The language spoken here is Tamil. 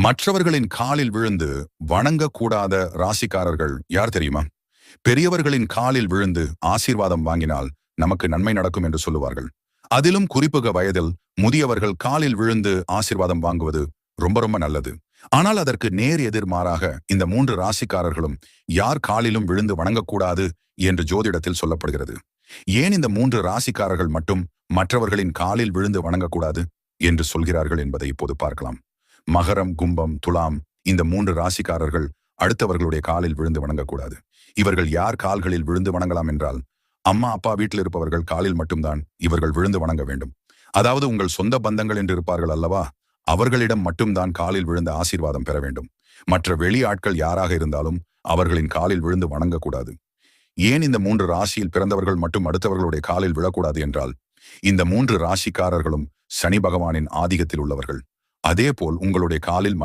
மற்றவர்களின் காலில் விழுந்து வணங்கக்கூடாத ராசிக்காரர்கள் யார் தெரியுமா? பெரியவர்களின் காலில் விழுந்து ஆசீர்வாதம் வாங்கினால் நமக்கு நன்மை நடக்கும் என்று சொல்லுவார்கள். அதிலும் குறிப்புக வயதில் முதியவர்கள் காலில் விழுந்து ஆசீர்வாதம் வாங்குவது ரொம்ப ரொம்ப நல்லது. ஆனால் அதற்கு நேர் எதிர்மாறாக இந்த 3 ராசிக்காரர்களும் யார் காலிலும் விழுந்து வணங்கக்கூடாது என்று ஜோதிடத்தில் சொல்லப்படுகிறது. ஏன் இந்த 3 ராசிக்காரர்கள் மட்டும் மற்றவர்களின் காலில் விழுந்து வணங்கக்கூடாது என்று சொல்கிறார்கள் என்பதை இப்போது பார்க்கலாம். மகரம், கும்பம், துலாம் இந்த 3 ராசிக்காரர்கள் அடுத்தவர்களுடைய காலில் விழுந்து வணங்கக்கூடாது. இவர்கள் யார் கால்களில் விழுந்து வணங்கலாம் என்றால், அம்மா அப்பா வீட்டில் இருப்பவர்கள் காலில் மட்டும்தான் இவர்கள் விழுந்து வணங்க வேண்டும். அதாவது உங்கள் சொந்த பந்தங்கள் என்று இருப்பார்கள் அல்லவா, அவர்களிடம் மட்டும்தான் காலில் விழுந்த ஆசீர்வாதம் பெற வேண்டும். மற்ற வெளி ஆட்கள் யாராக இருந்தாலும் அவர்களின் காலில் விழுந்து வணங்கக்கூடாது. ஏன் இந்த 3 ராசியில் பிறந்தவர்கள் மட்டும் அடுத்தவர்களுடைய காலில் விழக்கூடாது என்றால், இந்த 3 ராசிக்காரர்களும் சனி பகவானின் ஆதிக்கத்தில் உள்ளவர்கள். அதேபோல் உங்களுடைய காலில்